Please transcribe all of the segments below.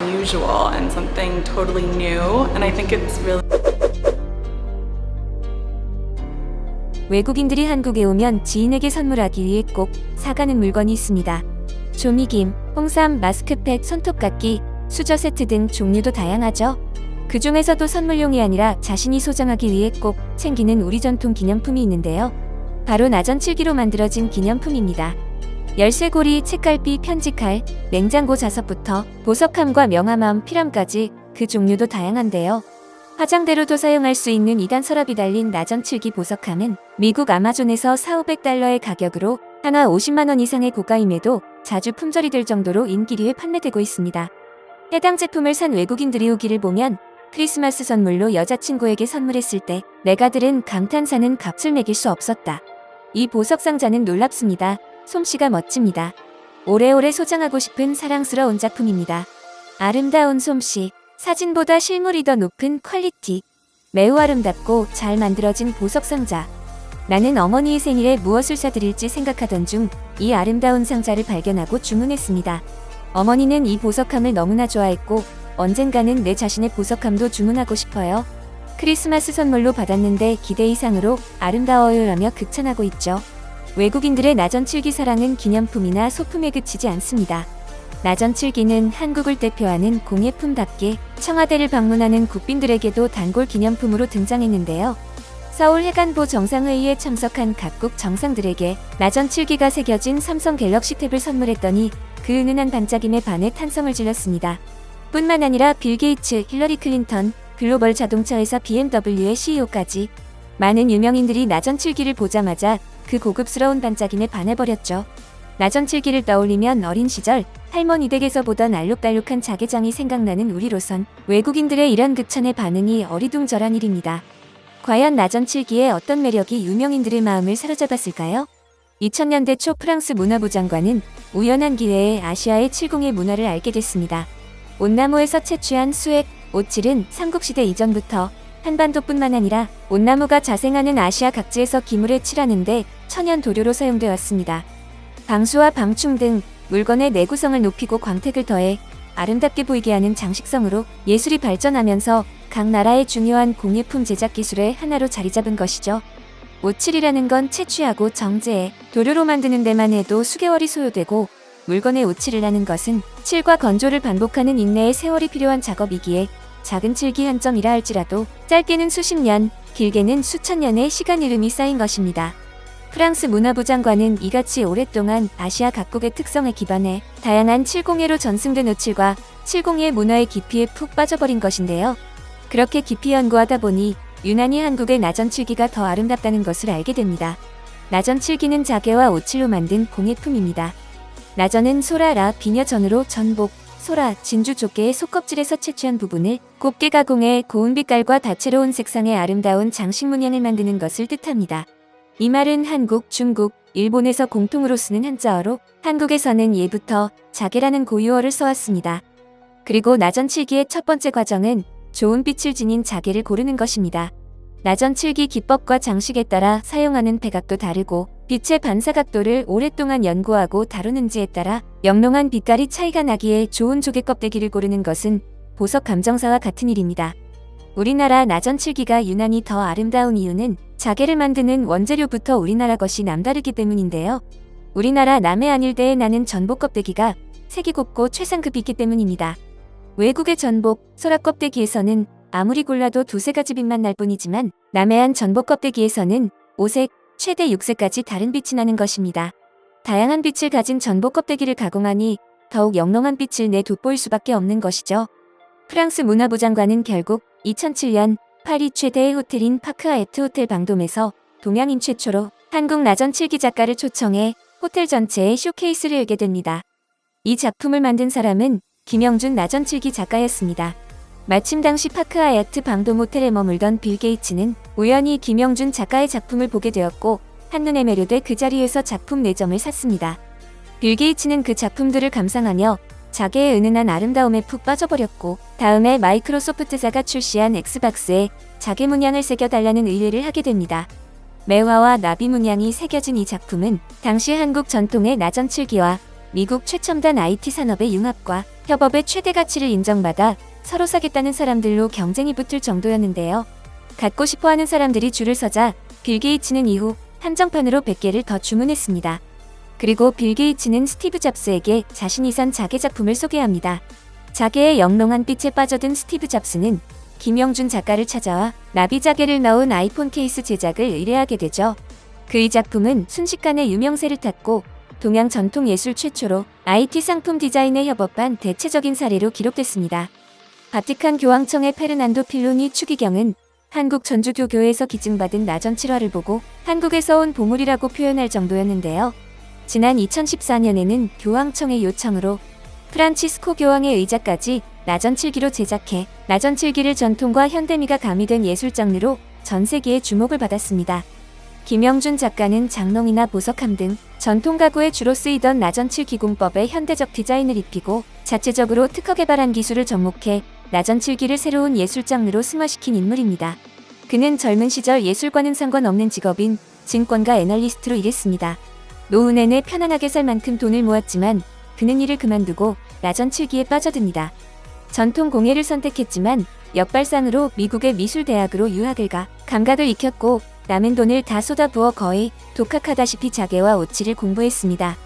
unusual and something totally new, and I think it's really 외국인들이 한국에 오면 지인에게 선물하기 위해 꼭 사가는 물건이 있습니다. 조미김, 홍삼, 마스크팩, 손톱깎이, 수저 세트 등 종류도 다양하죠. 그 중에서도 선물용이 아니라 자신이 소장하기 위해 꼭 챙기는 우리 전통 기념품이 있는데요. 바로 나전칠기로 만들어진 기념품입니다. 열쇠고리, 책갈피, 편지칼, 냉장고 자석부터 보석함과 명함함, 필함까지 그 종류도 다양한데요. 화장대로도 사용할 수 있는 2단 서랍이 달린 나전칠기 보석함은 미국 아마존에서 4,500달러의 가격으로 하나 50만 원 이상의 고가임에도 자주 품절이 될 정도로 인기류에 판매되고 있습니다. 해당 제품을 산 외국인들이 오기를 보면 크리스마스 선물로 여자친구에게 선물했을 때 내가 들은 감탄사는 값을 매길 수 없었다. 이 보석 상자는 놀랍습니다. 솜씨가 멋집니다. 오래오래 소장하고 싶은 사랑스러운 작품입니다. 아름다운 솜씨, 사진보다 실물이 더 높은 퀄리티, 매우 아름답고 잘 만들어진 보석 상자. 나는 어머니의 생일에 무엇을 사드릴지 생각하던 중 이 아름다운 상자를 발견하고 주문했습니다. 어머니는 이 보석함을 너무나 좋아했고 언젠가는 내 자신의 보석함도 주문하고 싶어요. 크리스마스 선물로 받았는데 기대 이상으로 아름다워요라며 극찬하고 있죠. 외국인들의 나전칠기 사랑은 기념품이나 소품에 그치지 않습니다. 나전칠기는 한국을 대표하는 공예품답게 청와대를 방문하는 국빈들에게도 단골 기념품으로 등장했는데요. 서울 해관보 정상회의에 참석한 각국 정상들에게 나전칠기가 새겨진 삼성 갤럭시 탭을 선물했더니 그 은은한 반짝임에 반해 탄성을 질렀습니다. 뿐만 아니라 빌 게이츠, 힐러리 클린턴, 글로벌 자동차 회사 BMW의 CEO까지 많은 유명인들이 나전칠기를 보자마자 그 고급스러운 반짝임에 반해버렸죠. 나전칠기를 떠올리면 어린 시절 할머니 댁에서 보던 알록달록한 자개장이 생각나는 우리로선 외국인들의 이런 극찬의 반응이 어리둥절한 일입니다. 과연 나전칠기의 어떤 매력이 유명인들의 마음을 사로잡았을까요? 2000년대 초 프랑스 문화부 장관은 우연한 기회에 아시아의 칠공예 문화를 알게 됐습니다. 온나무에서 채취한 수액, 오칠은 삼국시대 이전부터 한반도뿐만 아니라 온나무가 자생하는 아시아 각지에서 기물에 칠하는데 천연 도료로 사용되어 왔습니다. 방수와 방충 등 물건의 내구성을 높이고 광택을 더해 아름답게 보이게 하는 장식성으로 예술이 발전하면서 각 나라의 중요한 공예품 제작 기술의 하나로 자리 잡은 것이죠. 오칠이라는 건 채취하고 정제해 도료로 만드는 데만 해도 수개월이 소요되고 물건에 오칠을 하는 것은 칠과 건조를 반복하는 인내의 세월이 필요한 작업이기에 작은 칠기 한 점이라 할지라도 짧게는 수십 년, 길게는 수천 년의 시간 이름이 쌓인 것입니다. 프랑스 문화부 장관은 이같이 오랫동안 아시아 각국의 특성에 기반해 다양한 칠공예로 전승된 오칠과 칠공예 문화의 깊이에 푹 빠져버린 것인데요. 그렇게 깊이 연구하다 보니 유난히 한국의 나전칠기가 더 아름답다는 것을 알게 됩니다. 나전칠기는 자개와 오칠로 만든 공예품입니다. 나전은 소라라 비녀전으로 전복, 소라, 진주 조개의 속껍질에서 채취한 부분을 곱게 가공해 고운 빛깔과 다채로운 색상의 아름다운 장식 문양을 만드는 것을 뜻합니다. 이 말은 한국, 중국, 일본에서 공통으로 쓰는 한자어로 한국에서는 예부터 자개라는 고유어를 써왔습니다. 그리고 나전칠기의 첫 번째 과정은 좋은 빛을 지닌 자개를 고르는 것입니다. 나전칠기 기법과 장식에 따라 사용하는 백각도 다르고 빛의 반사각도를 오랫동안 연구하고 다루는지에 따라 영롱한 빛깔이 차이가 나기에 좋은 조개 껍데기를 고르는 것은 보석 감정사와 같은 일입니다. 우리나라 나전칠기가 유난히 더 아름다운 이유는 자개를 만드는 원재료부터 우리나라 것이 남다르기 때문인데요. 우리나라 남해 안일대에 나는 전복 껍데기가 색이 곱고 최상급이기 때문입니다. 외국의 전복, 소라 껍데기에서는 아무리 골라도 두세 가지 빛만 날 뿐이지만 남해안 전복 껍데기에서는 5색, 최대 6색까지 다른 빛이 나는 것입니다. 다양한 빛을 가진 전복 껍데기를 가공하니 더욱 영롱한 빛을 내돋보일 수밖에 없는 것이죠. 프랑스 문화부 장관은 결국 2007년 파리 최대의 호텔인 파크아에트 호텔 방돔에서 동양인 최초로 한국 나전칠기 작가를 초청해 호텔 전체에 쇼케이스를 열게 됩니다. 이 작품을 만든 사람은 김영준 나전칠기 작가였습니다. 마침 당시 파크아야트 방돔 호텔에 머물던 빌 게이츠는 우연히 김영준 작가의 작품을 보게 되었고 한눈에 매료돼 그 자리에서 작품 4점을 샀습니다. 빌 게이츠는 그 작품들을 감상하며 자개의 은은한 아름다움에 푹 빠져버렸고 다음에 마이크로소프트사가 출시한 엑스박스에 자개 문양을 새겨달라는 의뢰를 하게 됩니다. 매화와 나비 문양이 새겨진 이 작품은 당시 한국 전통의 나전칠기와 미국 최첨단 IT 산업의 융합과 협업의 최대 가치를 인정받아 서로 사겠다는 사람들로 경쟁이 붙을 정도였는데요. 갖고 싶어하는 사람들이 줄을 서자 빌 게이츠는 이후 한정판으로 100개를 더 주문했습니다. 그리고 빌 게이츠는 스티브 잡스에게 자신이 산 자개 작품을 소개합니다. 자개의 영롱한 빛에 빠져든 스티브 잡스는 김영준 작가를 찾아와 나비 자개를 넣은 아이폰 케이스 제작을 의뢰하게 되죠. 그의 작품은 순식간에 유명세를 탔고 동양 전통 예술 최초로 IT 상품 디자인에 협업한 대체적인 사례로 기록됐습니다. 바티칸 교황청의 페르난도 필로니 추기경은 한국 전주교교에서 기증받은 나전 7화를 보고 한국에서 온 보물이라고 표현할 정도였는데요. 지난 2014년에는 교황청의 요청으로 프란치스코 교황의 의자까지 나전 7기로 제작해 나전 7기를 전통과 현대미가 가미된 예술 장르로 전 세계의 주목을 받았습니다. 김영준 작가는 장롱이나 보석함 등 전통 가구에 주로 쓰이던 나전 7기 공법에 현대적 디자인을 입히고 자체적으로 특허 개발한 기술을 접목해 나전 7기를 새로운 예술 장르로 승화시킨 인물입니다. 그는 젊은 시절 예술과는 상관없는 직업인 증권가 애널리스트로 일했습니다. 노후 내내 편안하게 살 만큼 돈을 모았지만 그는 이를 그만두고 나전 7기에 빠져듭니다. 전통 공예를 선택했지만 역발상으로 미국의 미술대학으로 유학을 가 감각을 익혔고 남은 돈을 다 쏟아부어 거의 독학하다시피 자개와 오칠을 공부했습니다.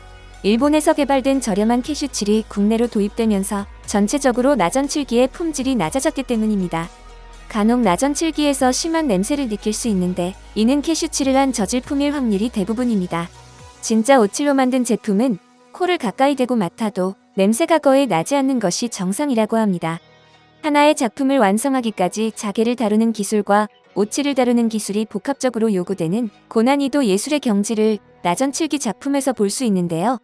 일본에서 개발된 저렴한 캐슈칠이 국내로 도입되면서 전체적으로 나전 7기의 품질이 낮아졌기 때문입니다. 간혹 나전 7기에서 심한 냄새를 느낄 수 있는데 이는 캐슈칠을 한 저질품일 확률이 대부분입니다. 진짜 오칠로 만든 제품은 코를 가까이 대고 맡아도 냄새가 거의 나지 않는 것이 정상이라고 합니다. 하나의 작품을 완성하기까지 자개를 다루는 기술과 오칠을 다루는 기술이 복합적으로 요구되는 고난이도 예술의 경지를 나전 7기 작품에서 볼 수 있는데요.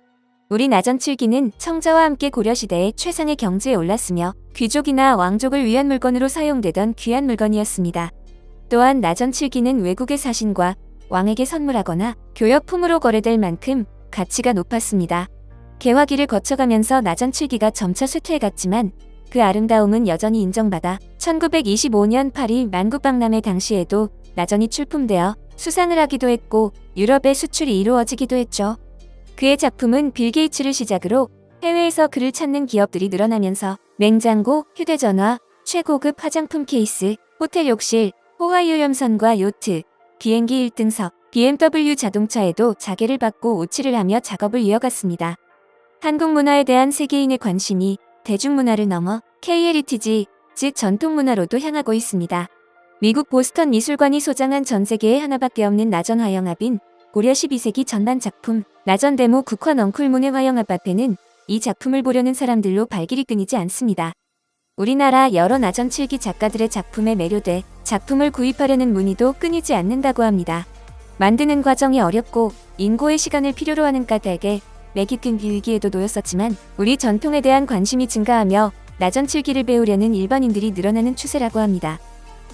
우리 나전 7기는 청자와 함께 고려시대의 최상의 경지에 올랐으며 귀족이나 왕족을 위한 물건으로 사용되던 귀한 물건이었습니다. 또한 나전 7기는 외국의 사신과 왕에게 선물하거나 교역품으로 거래될 만큼 가치가 높았습니다. 개화기를 거쳐가면서 나전 7기가 점차 쇠퇴해갔지만 그 아름다움은 여전히 인정받아 1925년 파리 만국박람회 당시에도 나전이 출품되어 수상을 하기도 했고 유럽에 수출이 이루어지기도 했죠. 그의 작품은 빌 게이츠를 시작으로 해외에서 그를 찾는 기업들이 늘어나면서 냉장고, 휴대전화, 최고급 화장품 케이스, 호텔 욕실, 호와이오 염선과 요트, 비행기 1등석, BMW 자동차에도 자개를 받고 오칠을 하며 작업을 이어갔습니다. 한국 문화에 대한 세계인의 관심이 대중문화를 넘어 K-헤리티지, 즉 전통문화로도 향하고 있습니다. 미국 보스턴 미술관이 소장한 전 세계에 하나밖에 없는 나전 화영합인 고려 12세기 전반 작품 나전 데모 국화 넝쿨문의 화영합 앞에는 이 작품을 보려는 사람들로 발길이 끊이지 않습니다. 우리나라 여러 나전 7기 작가들의 작품에 매료돼 작품을 구입하려는 문의도 끊이지 않는다고 합니다. 만드는 과정이 어렵고 인고의 시간을 필요로 하는 까닭에 맥이 끈 위기에도 놓였었지만 우리 전통에 대한 관심이 증가하며 나전 7기를 배우려는 일반인들이 늘어나는 추세라고 합니다.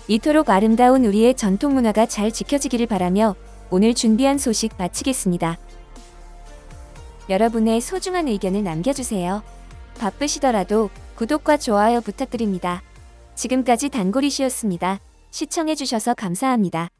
이토록 아름다운 우리의 전통 문화가 잘 지켜지기를 바라며 오늘 준비한 소식 마치겠습니다. 여러분의 소중한 의견을 남겨주세요. 바쁘시더라도 구독과 좋아요 부탁드립니다. 지금까지 단골이시였습니다. 시청해주셔서 감사합니다.